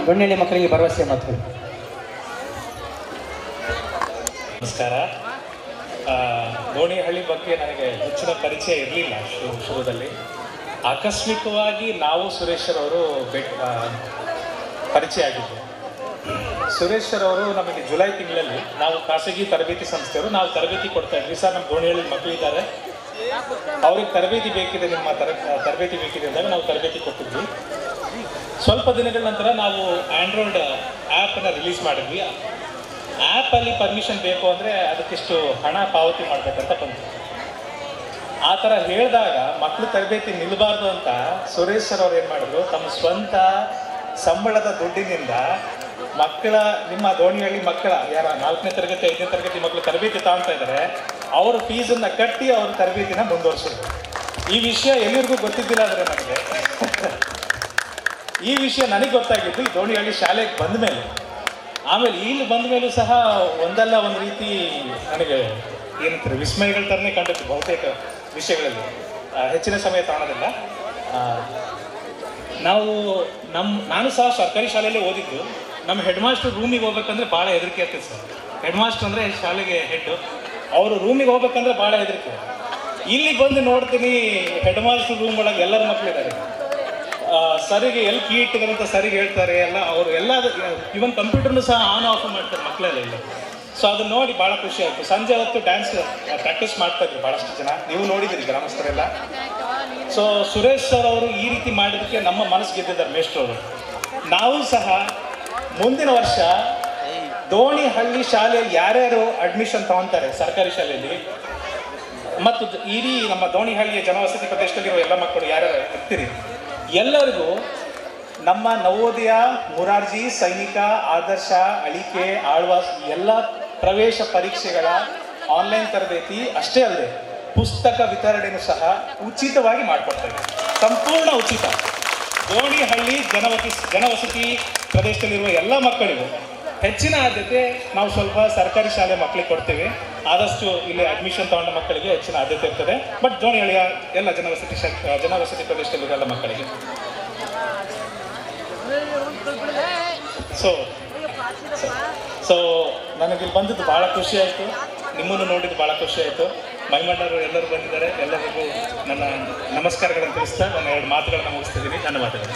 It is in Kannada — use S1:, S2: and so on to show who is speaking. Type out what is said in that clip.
S1: ದೊಣ್ಣೆಹಳ್ಳಿ ಮಕ್ಕಳಿಗೆ ಭರವಸೆ ಮಾತುಗಳು.
S2: ನಮಸ್ಕಾರ. ದೋಣಿಹಳ್ಳಿ ಬಗ್ಗೆ ನನಗೆ ಹೆಚ್ಚಿನ ಪರಿಚಯ ಇರಲಿಲ್ಲ ಶುರುದಲ್ಲಿ. ಆಕಸ್ಮಿಕವಾಗಿ ನಾವು ಸುರೇಶ್ವರವರು ಪರಿಚಯ ಆಗಿದ್ದೆ. ಸುರೇಶ್ವರವರು ನಮಗೆ ಜುಲೈ ತಿಂಗಳಲ್ಲಿ, ನಾವು ಖಾಸಗಿ ತರಬೇತಿ ಸಂಸ್ಥೆಯವರು, ನಾವು ತರಬೇತಿ ಕೊಡ್ತಾ ಇದ್ವಿ. ಸರ್, ನಮ್ಮ ದೋಣಿಹಳ್ಳಿ ಮಕ್ಕಳಿದ್ದಾರೆ, ಅವ್ರಿಗೆ ತರಬೇತಿ ಬೇಕಿದೆ, ನಿಮ್ಮ ತರಬೇತಿ ಬೇಕಿದೆ ಅಂದಾಗ ನಾವು ತರಬೇತಿ ಕೊಟ್ಟಿದ್ವಿ. ಸ್ವಲ್ಪ ದಿನಗಳ ನಂತರ ನಾವು ಆ್ಯಂಡ್ರಾಯ್ಡ್ ಆ್ಯಪನ್ನು ರಿಲೀಸ್ ಮಾಡಿದ್ವಿ. ಆ್ಯಪಲ್ಲಿ ಪರ್ಮಿಷನ್ ಬೇಕು ಅಂದರೆ ಅದಕ್ಕಿಷ್ಟು ಹಣ ಪಾವತಿ ಮಾಡಬೇಕಂತ ಬಂತು. ಆ ಥರ ಹೇಳಿದಾಗ ಮಕ್ಕಳು ತರಬೇತಿ ನಿಲ್ಲಬಾರ್ದು ಅಂತ ಸುರೇಶ್ ಸರ್ ಅವ್ರು ಏನು ಮಾಡಿದ್ರು, ತಮ್ಮ ಸ್ವಂತ ಸಂಬಳದ ದುಡ್ಡಿನಿಂದ ನಿಮ್ಮ ದೋಣಿಹಳ್ಳಿ ಮಕ್ಕಳ 4ನೇ ತರಗತಿ 5ನೇ ತರಗತಿ ಮಕ್ಕಳು ತರಬೇತಿ ತಗೊಳ್ತಾ ಇದ್ದಾರೆ, ಅವ್ರ ಫೀಸನ್ನು ಕಟ್ಟಿ ಅವ್ರ ತರಬೇತಿನ ಮುಂದುವರಿಸಿದ್ರು. ಈ ವಿಷಯ ಎಲ್ಲರಿಗೂ ಗೊತ್ತಿದ್ದಿಲ್ಲ ಅಂದರೆ ನನಗೆ ಈ ವಿಷಯ ನನಗೆ ಗೊತ್ತಾಗಿದ್ದು ಈ ದೋಣಿಹಳ್ಳಿ ಶಾಲೆಗೆ ಬಂದ ಮೇಲೆ. ಆಮೇಲೆ ಇಲ್ಲಿ ಬಂದ ಮೇಲೂ ಸಹ ಒಂದಲ್ಲ ಒಂದು ರೀತಿ ನನಗೆ ಏನಂತಾರೆ ವಿಸ್ಮಯಗಳ ಥರನೇ ಕಂಡಿತ್ತು ಬಹುತೇಕ ವಿಷಯಗಳಲ್ಲಿ. ಹೆಚ್ಚಿನ ಸಮಯ ತಗೊಳ್ಳೋದಿಲ್ಲ. ನಾನು ಸಹ ಸರ್ಕಾರಿ ಶಾಲೆಯಲ್ಲೇ ಓದಿದ್ದು. ನಮ್ಮ ಹೆಡ್ ಮಾಸ್ಟರ್ ರೂಮಿಗೆ ಹೋಗ್ಬೇಕಂದ್ರೆ ಭಾಳ ಹೆದರಿಕೆ ಆಗ್ತದೆ ಸರ್. ಹೆಡ್ ಮಾಸ್ಟರ್ ಅಂದರೆ ಶಾಲೆಗೆ ಹೆಡ್ಡು, ಅವರು ರೂಮಿಗೆ ಹೋಗ್ಬೇಕಂದ್ರೆ ಭಾಳ ಹೆದರಿಕೆ. ಇಲ್ಲಿ ಬಂದು ನೋಡ್ತೀನಿ ಹೆಡ್ ಮಾಸ್ಟರ್ ರೂಮ್ ಒಳಗೆ ಎಲ್ಲರ ಮಕ್ಕಳಿದ್ದಾರೆ. ಸರಿಗೆ ಎಲ್ಲಿ ಕೀ ಇಟ್ಟಿದಾರಂತ ಸರಿಗೆ ಹೇಳ್ತಾರೆ ಎಲ್ಲ. ಅವರು ಎಲ್ಲ ಇವನ್ ಕಂಪ್ಯೂಟರ್ನು ಸಹ ಆನ್ ಆಫ್ ಮಾಡ್ತಾರೆ ಮಕ್ಕಳೆಲ್ಲ ಇಲ್ಲಿ. ಸೊ ಅದನ್ನ ನೋಡಿ ಭಾಳ ಖುಷಿ ಆಯಿತು. ಸಂಜೆ ಹೊತ್ತು ಡ್ಯಾನ್ಸ್ ಪ್ರಾಕ್ಟೀಸ್ ಮಾಡ್ತಾ ಇದ್ರು ಭಾಳಷ್ಟು ಜನ, ನೀವು ನೋಡಿದಿರಿ ಗ್ರಾಮಸ್ಥರೆಲ್ಲ. ಸೊ ಸುರೇಶ್ ಸರ್ ಅವರು ಈ ರೀತಿ ಮಾಡಿದ್ದಕ್ಕೆ ನಮ್ಮ ಮನಸ್ಸು ಗೆದ್ದಿದ್ದಾರೆ ಮೇಷ್ಟ್ರವರು. ನಾವು ಸಹ ಮುಂದಿನ ವರ್ಷ ದೋಣಿಹಳ್ಳಿ ಶಾಲೆಯಲ್ಲಿ ಯಾರ್ಯಾರು ಅಡ್ಮಿಷನ್ ತಗೊತಾರೆ ಸರ್ಕಾರಿ ಶಾಲೆಯಲ್ಲಿ, ಮತ್ತು ಇಡೀ ನಮ್ಮ ದೋಣಿಹಳ್ಳಿಯ ಜನವಸತಿ ಪ್ರದೇಶದಲ್ಲಿರುವ ಎಲ್ಲ ಮಕ್ಕಳು ಯಾರ್ಯಾರು ಇರ್ತೀರಿ, ಎಲ್ಲರಿಗೂ ನಮ್ಮ ನವೋದಯ, ಮುರಾರ್ಜಿ, ಸೈನಿಕ, ಆದರ್ಶ, ಅಳಿಕೆ, ಆಳ್ವಾಸ್ ಎಲ್ಲ ಪ್ರವೇಶ ಪರೀಕ್ಷೆಗಳ ಆನ್ಲೈನ್ ತರಬೇತಿ ಅಷ್ಟೇ ಅಲ್ಲದೆ ಪುಸ್ತಕ ವಿತರಣೆಯೂ ಸಹ ಉಚಿತವಾಗಿ ಮಾಡಿಕೊಡ್ತೇವೆ. ಸಂಪೂರ್ಣ ಉಚಿತ. ದೋಣಿಹಳ್ಳಿ ಜನವಸತಿ ಪ್ರದೇಶದಲ್ಲಿರುವ ಎಲ್ಲ ಮಕ್ಕಳಿಗೂ ಹೆಚ್ಚಿನ ಆದ್ಯತೆ ನಾವು ಸ್ವಲ್ಪ ಸರ್ಕಾರಿ ಶಾಲೆ ಮಕ್ಕಳಿಗೆ ಕೊಡ್ತೇವೆ. ಆದಷ್ಟು ಇಲ್ಲಿ ಅಡ್ಮಿಷನ್ ತಗೊಂಡ ಮಕ್ಕಳಿಗೆ ಹೆಚ್ಚಿನ ಆದ್ಯತೆ ಇರ್ತದೆ. ಬಟ್ ದೋಣಿಹಳ್ಳಿಯ ಎಲ್ಲ ಜನವಸತಿ ಪ್ರದೇಶದಲ್ಲಿರುವ ಎಲ್ಲ ಮಕ್ಕಳಿಗೆ. ಸೊ ನನಗಿಲ್ಲಿ ಬಂದಿದ್ದು ಭಾಳ ಖುಷಿ ಆಯಿತು. ನಿಮ್ಮನ್ನು ನೋಡಿದ್ದು ಭಾಳ ಖುಷಿ ಆಯಿತು. ಮೈಮಣ್ಣರು ಎಲ್ಲರೂ ಬಂದಿದ್ದಾರೆ. ಎಲ್ಲರಿಗೂ ನನ್ನ ನಮಸ್ಕಾರಗಳನ್ನು ತಿಳಿಸ್ತಾ ನನ್ನ 2 ಮಾತುಗಳನ್ನು ಮುಗಿಸ್ತಿದ್ದೀನಿ. ಧನ್ಯವಾದಗಳು.